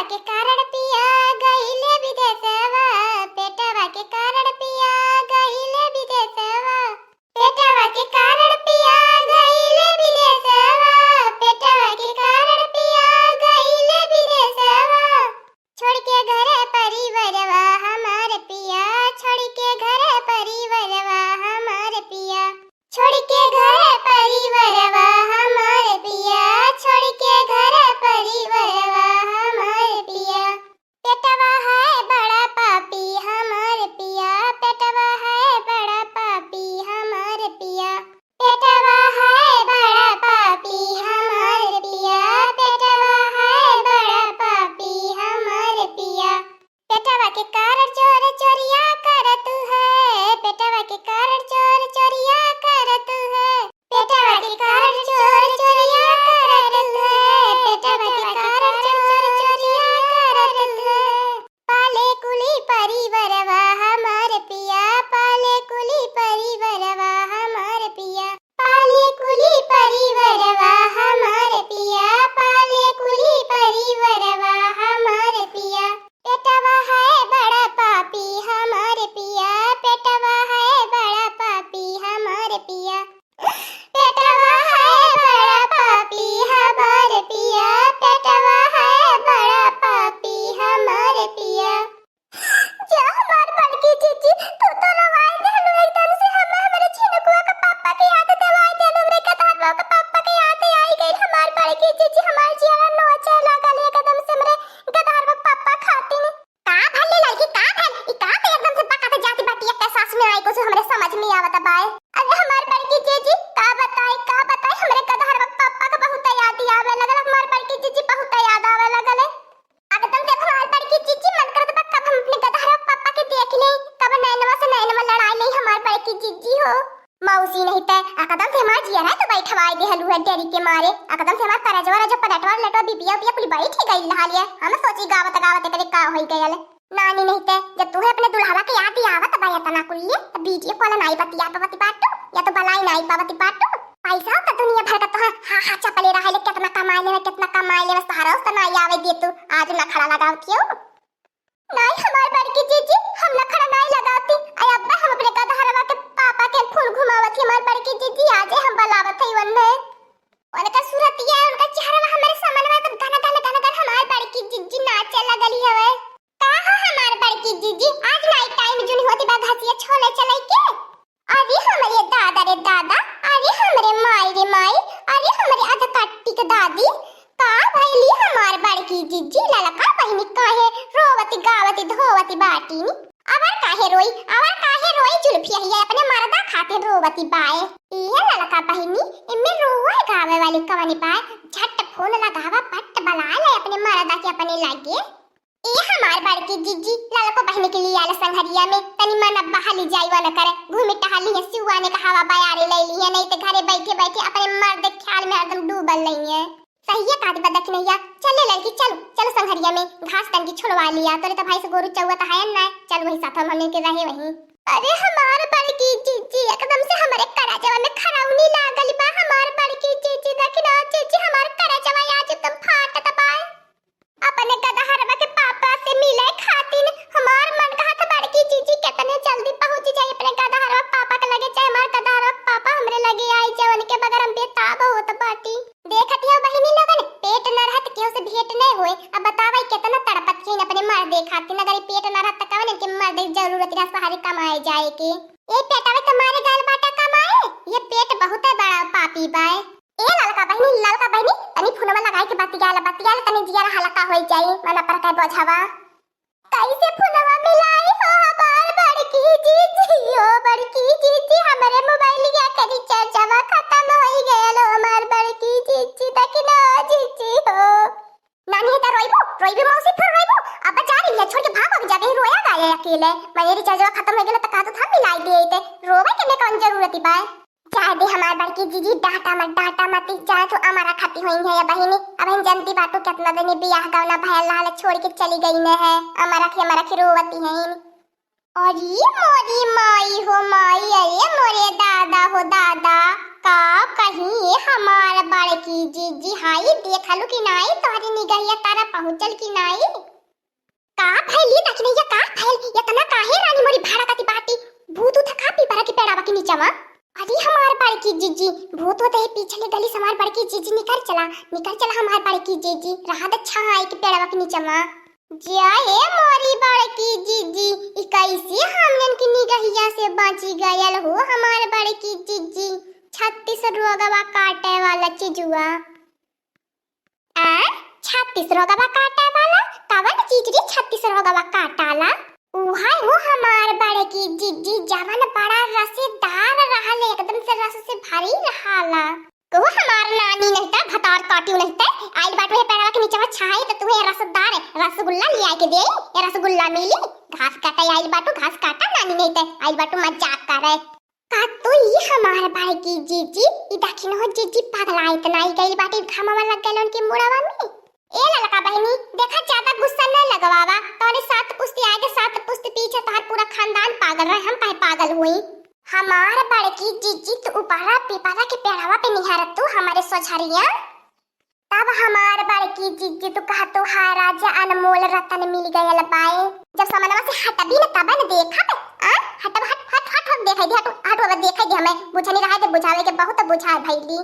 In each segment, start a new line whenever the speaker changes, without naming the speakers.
के कारण पिया गईले विदेशवा, पेटवा के कारण पिया गईले विदेशवा, पेटवा के कारण पिया गईले विदेशवा, पेटवा के कारण पिया गईले विदेशवा। छोड़ के घर परिवारवा हमारे पिया, छोड़ के घर परिवारवा हमारे पिया, छोड़ के घर परिवारवा हमारे पिया, छोड़ के घर परिवारवा हमारे पिया। पेटवा है बड़ा पापी हमारे पिया, पेटवा है बड़ा पापी हमारे पिया, पेटवा है बड़ा पापी हमारे पिया, पेटवा है बड़ा पापी हमारे पिया। पेटवा के कारण चोर चोरिया करत है, पेटवा के कारण चोर चोरिया करत है, पेटवा के कारण चोर चोरिया करत है, पेटवा के कारण चोर चोरिया करत है। पाले कुली परिवारवा हमारे पिया, पाले कुली परिवारवा हमारे पिया, पाले कुली परिवारवा हमारे पिया, पाले कुली परिवारवा हमारे पिया। पेटवा है बड़ा पापी हमारे पिया, पेटवा है बड़ा पापी हमारे पिया, पेटवा है बड़ा पापी हमारे पिया, पेटवा है बड़ा पापी हमारे पिया। क्या हमार बड़की जीजी तू तो रवाई देनु एकदम से हमारे छिनकुआ का पापा के याद दवाई देनु रे कथावा का पापा के याद आई गई हमार बड़की जीजी हमार जिया नोचे लागल एकदम से हमरे गधारवा पापा खाती ने का भले लड़की का भल ई का ते एकदम से पका के जाती बाटी एक सास में आई कुछ हमरे समझ में आवत बाय। अरे हमार बड़की जीजी का बताई हमरे गधारवा पापा का बहुत याद आवे लगल, हमार बड़की जीजी बहुत याद आवे लगल। एकदम से हमार बड़की जीजी मन करत बा कब हम अपने गधारवा पापा के देख ले, कब नैनवा से नैनवा लड़ाई नहीं हमार बड़की जीजी हो। मौसी नहीं ते एकदम से हमार जिया ना तो बैठवाई दे हलू है डेरी के मारे, एकदम से हमार करजवा जब पलटवा लटवा बिबिया बिया कुली बैठ गई लहालिए हम सोची गावत गावत करे का होई गयल। नानी नहीं ते जब तू अपने दुल्हावा के याद आवत बा या तना कुली त वीडियो कॉल नाई बतिया पावती बाटू या तो बलाई नाई पावती बाटू पैसा तो दुनिया भर का तो हा चपले रहा ले कितना कमाई ले सहारा तो नाई आवे दे तू आज ना खड़ा लगावतियो नाई हमार बड़की जीजी हम ना खड़ा नाई लगावती आई अब्बा हम अपने गधारवा के पापा के फूल घुमावत हमार बड़की जीजी आज हम बलावत है वन्ने उनका सूरतिया उनका चेहरा हमारे सामने में तो गन हमार बड़की जीजी नाचे लगली हवे का हो हमार बड़की जीजी आज नाइट टाइम जुनी होती बा घसिया छोले चले के। अरे हमारे दादा रे दादा, अरे हमारे माई रे माई, अरे हमारे आधा कट्टी के दादी का भइली हमार बड़की जीजी ललका बहिनी काहे रोवती गावती धोवती बाटीनी अवर काहे रोई जुल्फिया ही अपने मर्दा खाते रोवती बाए। ये ललका बहिनी इनमें रोवे गावे वाली कवनी बाए झट फोन लगावा पट बला ले अपने मर्दा के अपने लागे। ये हमार बड़की जीजी ललको बहिनी के लिए आला संघरिया में तनी मन बहाली जाईवा न करे घूमे टहली है सिवाने का हवा बयारे ले ली है नहीं तो घरे बैठे बैठे अपने मर्द ख्याल में एकदम डूबल नहीं है। सही है कादी बदक नहीं चले लड़की चलो संघरिया में घास तन की छुड़वा लिया तोरे तो भाई से गोरू चौवा तो है ना चल वही साथ हम के रहे वही। अरे हमार बड़की जीजी एकदम से हमारे कराचवा में खराउनी लागल बा हमार बड़की जीजी देखना जीजी हमार कराचवा आज तुम फाटत बाय अपने गधारवा के पापा से मिले खातिन हमार मन कहा था बड़की जीजी कितने जल्दी पहुंच जाए अपने गधारवा पापा के लगे चाहे हमार गधारवा पापा हमरे लगे आई जाए उनके बगैर हम बेताब होत बाटी देखती हो बहिनी लोगन पेट न रहत केहू से भेंट नहीं होए अब बतावे कितना तड़पत छीन अपने मर्दे खातिन अगर पेट न रहत कवन के मर्दे जरूरत रह सहारे कमाए जाए के ए पेटवे तुम्हारे गाल बाटा कमाए ये पेट बहुत बड़ा पापी बाए। ए ललका बहिनी तनी फोनवा लगाई के बतियाला तनी जियारा हलका होई जाई मना पर काय बोझावा कैसे फोनवा मिलाई हो हमार बड़की जीजी हमारे मोबाइल या के रिचार्जवा खत्म होई गयल हमार बड़की जीजी देखना जीजी हो नानी त रोइबो मौसी फिर रोइबो अब जा रही है छोड़ के भाग जाबे रोया गाए अकेले मेरे रिचार्जवा खत्म हो गेल त का तो हम मिलाई दे ते रोवे के में कौन जरूरत बा चाहे दे हमार बड़की जीजी डाटा मत जाए तो हमारा खाती हुई है या बहिनी अब हम जनती बातों कितना दिन बियाह गावना भया लाल छोड़ के चली गई न है हमारा रोवती है और ये मोरी माई हो माई अरे मोरे दादा हो दादा का कहीं हमार बड़की जीजी हाई देखलू कि नाई तोहरी निगहिया तारा पहुंचल की नहीं का भैली दखनैया का भैल इतना काहे रानी मोरी भाड़ा काती बाटी भूत उठ का पीपरा के पेड़ावा के नीचे मा अरे हमार बड़की जीजी भूत होते है पीछे गली से हमार बड़की जीजी निकल चला हमार बड़की जीजी राहत अच्छा आई के पेड़ावा के नीचे मा जाए मोरी बड़की जीजी ई कैसे हमनन की निगहिया से बची गयल हो हमार बड़की जीजी 36 रोगवा काटे वाला चिजुआ 36 रोगवा काटे वाला कवन चीज रे 36 रोगवा काटाला उहाय हो हमार बड़की जीजी जवन बड़ा रसेदार रहले एकदम से रस से भरी रहाला को हमार नानी नहीं ता भतार काटियो नहीं ता आइल बाटो है पैरवा के नीचे छाई त तुहे रसदार रसगुल्ला ले आके दे ये रसगुल्ला मिली घास काटा आइल बाटो घास काटा नानी नहीं ता आइल बाटो मजाक करे का तो ये हमार बड़की जीजी ई दखिन हो जीजी पगला इतना ही गइल बाटे घामावा लग गइल उनके मुड़ावा में ए ललका बहनी देखा ज्यादा गुस्सा न लगवावा तोरे 7 पुस्ती आगे 7 पुस्ती पीछे तार पूरा खानदान पागल रहे हम काहे पागल हुई हमार बड़की जीजी तो ऊपरा पीपरा के पेड़ावा पे निहारत तू हमारे सोझरिया तब हमार बड़की जीजी तो कहा तो हाय राजा अनमोल रतन मिल गयल बाए जब समनवा से हटबी न तब न देखा हटब हट देखै दे हट देखै दे हमें बुझनी रहा दे बुझावे के बहुत बुझाए भइली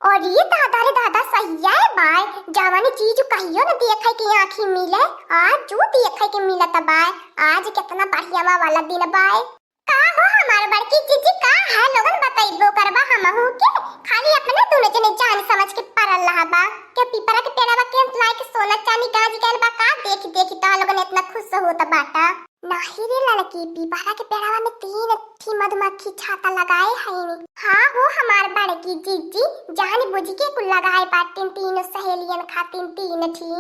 और ये दादा रे दादा सहिया है बाय जवानी चीज कहियो न देखे के आंखी मिले आज जो देखे के मिलत बाय आज कितना बढ़िया वाला दिन बाय का हो हमार बड़की जीजी का है लोगन बताइबो करबा हमहू के खाली अपने दोनों जने जान समझ के परल रहा बा के पीपरा के पेड़वा के लाए के सोना चांदी गाज गइल बा का देख तो लोगन इतना खुश होत बाटा नाही रे लड़की पीपरा के पेड़वा में 3 थी मधुमक्खी छाता लगाए है हाँ हो हमार बड़की जीजी जान बुझ के कुल लगाए बाटिन 3 सहेलियन खातिन 3 थी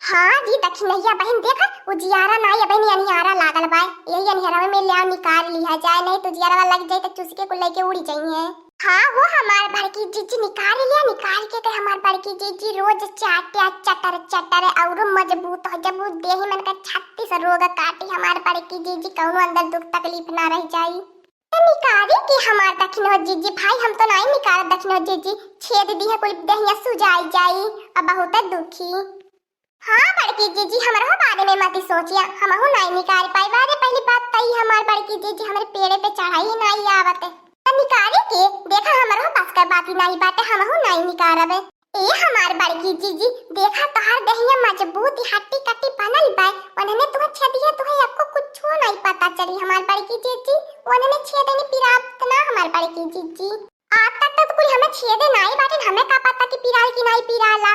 हाँ जी दखिनैया बहन देखा उजियारा नाई बहन अनियारा लागल बाय यही अनियारा में ले निकाल लिया जाए नहीं तो जियारा लग जाए तो चुसके को लेके उड़ी जाइए हाँ वो हमार बड़की जीजी निकाल के हमार बड़की जीजी रोज चाटे चटर और मजबूत हो जब देही मन का 36 रोग काटी हमार बड़की जीजी कौनो अंदर दुख तकलीफ ना रह जाई निकाले कि हमार दखिन हो जीजी भाई हम तो नहीं निकाल दखिन हो जीजी छेद दी है कोई दहिया सुजाई जाई अब बहुत दुखी हाँ बड़की जीजी हमारे बारे में मत सोचिया हम नहीं निकाल पाई बारे पहली बात तई हमार बड़की जीजी हमारे पेड़े पे चढ़ाई नहीं आवत निकाले के देखा हमारे पास का बात ही नहीं बाटे हम नहीं निकालबे ए हमार बड़की जीजी देखा तोहार दहिया मजबूत हट्टी कट्टी बनल बाय उन्होंने तुहे छेदिया तुहे आपको कुछ नहीं पता चली हमार बड़की जीजी उन्होंने छेदने पिरात ना हमार बड़की जीजी आज तक तो कोई हमें छेदे नहीं बाटे हमें का पता कि पिराल की नहीं पिराला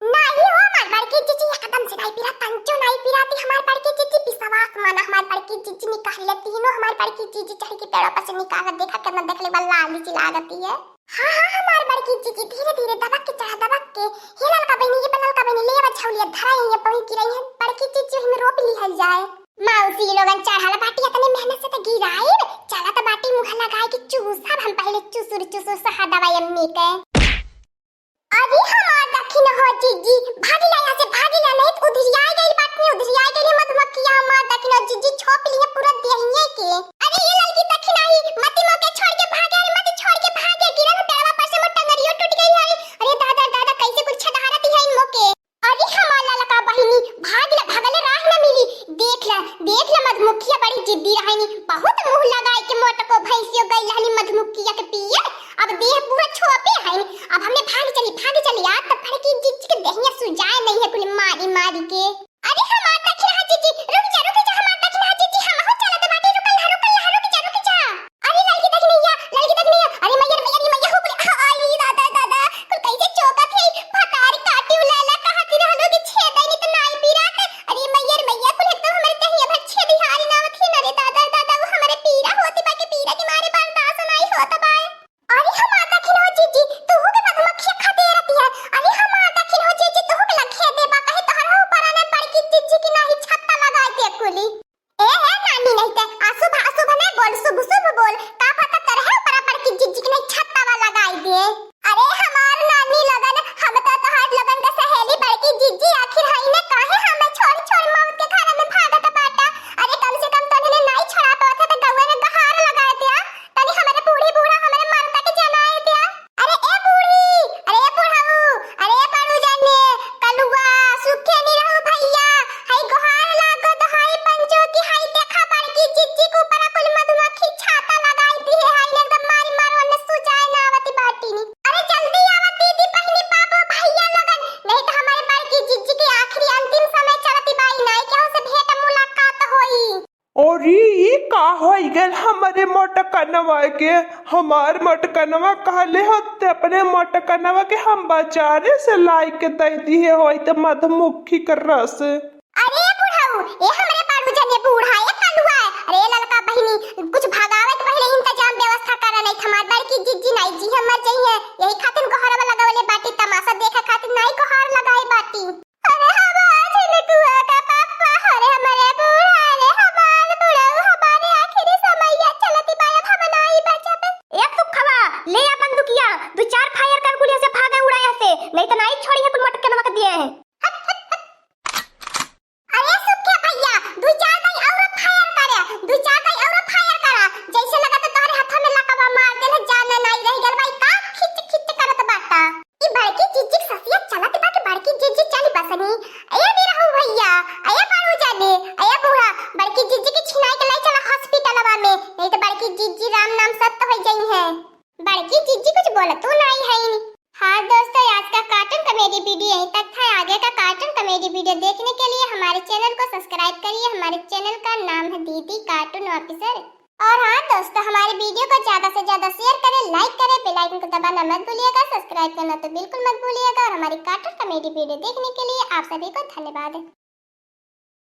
नहीं हो हमार बड़की जीजी एकदम से नहीं पिरा तंचो नहीं पिराती हमार बड़की जीजी विश्वास माना हमार बड़की जीजी निकाल लेती है हमार बड़की जीजी चढ़ के पेड़ों पर से निकाल देखा कितना देखले वाला लाली चिल्लाती है हाँ हमार बड़की जीजी धीरे धीरे दबक के हे ललका बहनी ये बनल का बहनी ले अब छौलिया धरा है ये पहुंच गिरई है बड़की जीजी हम रोप ली हल जाए मौसी लोगन चढ़ाला बाटी इतने मेहनत से तो गिराए चला तो बाटी मुंह लगाए के चूसा हम पहले चुसुर सहा दवाई अम्मी के अरे हमार दखिन हो जीजी भागला यहां से भागला नहीं तो उधर आ गई बात नहीं उधर आ गई मधुमक्खियां हमार दखिन हो जीजी छोप ली है पूरा देहिए के अरे ये लड़की दखिन आई मती मोके छोड़ के भागे अरे मती छोड़ के भागे गिरा में पेड़वा पर से मोटा नरियो टूट गई है अरे दादा कैसे कुछ छड़ारती है इन मोके अरे हमार ललका बहिनी भागले राह न मिली देख ल मधुमक्खियां बड़ी जिद्दी रहनी बहुत मुंह लगाए के मोट को भैंसियो गई रहनी मधुमक्खियां के पिए अब देह पूरा छोपे है अब हमने भाग चली यार तब बड़की जीजी के देहिया सुजाए नहीं है कुल मारी के अरे हमार दखिन हा जीजी रुक जा हमार दखिन हा जीजी हम हो चला तो बाटे रुक जा अरे लड़की दखिनैया अरे मैया हो बोले आई दादा कुल कैसे चौकत है फटारी काटी उलाला कहां ती रहलो कि छेदै नहीं तो नाई पीरात अरे मैया कुल एकदम हमारे दहिया भर छेदी हारी नावत है ना रे दादा वो हमारे पीरा होती बाकी पीरा के मारे बर्दाश्त नहीं होता बाय अरे हमार दखिन हो जीजी तू हो के मधुमक्खियां खाते रहती है अरे हमार दखिन हो जीजी तू हो के लखे दे बा कहे तोहरा ऊपर आना बड़की जीजी की नहीं छत्ता लगाते कुली ए नानी नहीं ते अशुभ नहीं बोल शुभ बोल का पता तरह ऊपर बड़की जीजी की नहीं छत्ता वाला लगाई दे अरे हमार नानी लगन हम तो तोहार लगन का सहेली बड़की जीजी आखिर हई ने काहे हमें छोड़ मौत के खाना में भागत बाटा अरे कम से कम तोने नहीं छोड़ा पाता तो गौवे ने गहार लगाए दिया तनी हमारे बूढ़ा हमारे मरता के जनाए दिया अरे ए बूढ़ी अरे बुढ़ाऊ अरे पड़ू जाने कलुआ सुखे नहीं रहू
और ये का हो गल हमारे मोटकनवा के, हमार मोटकनवा कहले होते अपने मोटकनवा के हम बाजारे से लाई के दे दिए हो तो मधुमक्खी का रस।
अरे बुढ़ाऊ, ये हमारे बाबू जाने बूढ़ा ये कलुआ है। अरे ललका बहिनी कुछ भगावे के पहले इंतजाम व्यवस्था करा नहीं हमार बड़की जिज्जी नहीं जी हम मर जाइए यही खातिर गोहरवा लगावले बाटी तमाशा देखे खातिर नहीं गोहर लगाई बाटी। अरे हमार झलकुआ का पापा, अरे हमारे बूढ़ा, अरे हमार बुढ़ाऊ हमारे आखिरी समय चलती बाया हम नहीं बचा पे। एक तो खवा ले आ बंदूकिया, दो चार फायर कर गोलियों से भागे उड़ाया से, नहीं तो नहीं छोड़ी है कुल मटके नमक दिए हैं। अरे सुखे भैया दो चार कई और फायर करे, दो चार कई और फायर करा, जैसे लगा तो तोरे हाथ में लकवा मार देले जान नहीं रह गल भाई का खिच खिच करत बाटा। ई बड़की जिज्जी ससिया चलत बा के बड़की जिज्जी चली बसनी। अये भी रहू भैया, अये बाबू जाने, अये बूढ़ा बड़की जिज्जी की छिनाई के ले चला हॉस्पिटलवा में, नहीं तो बड़की जिज्जी राम नाम सत्य हो जाई है। बड़की जिज्जी कुछ बोलत तो नहीं है ही। हाँ दोस्तों, आज का कार्टून कॉमेडी वीडियो यहीं तक था। आगे का कार्टून कॉमेडी वीडियो देखने के लिए हमारे चैनल को सब्सक्राइब करिए। हमारे चैनल का नाम है दीदी कार्टून ऑफिसर। और हाँ दोस्तों, हमारे वीडियो को ज्यादा से ज्यादा शेयर करें, लाइक करें, बेल आइकन को दबाना मत भूलिएगा, सब्सक्राइब करना तो बिल्कुल मत भूलिएगा। और हमारी कार्टून कॉमेडी वीडियो देखने के लिए आप सभी को धन्यवाद।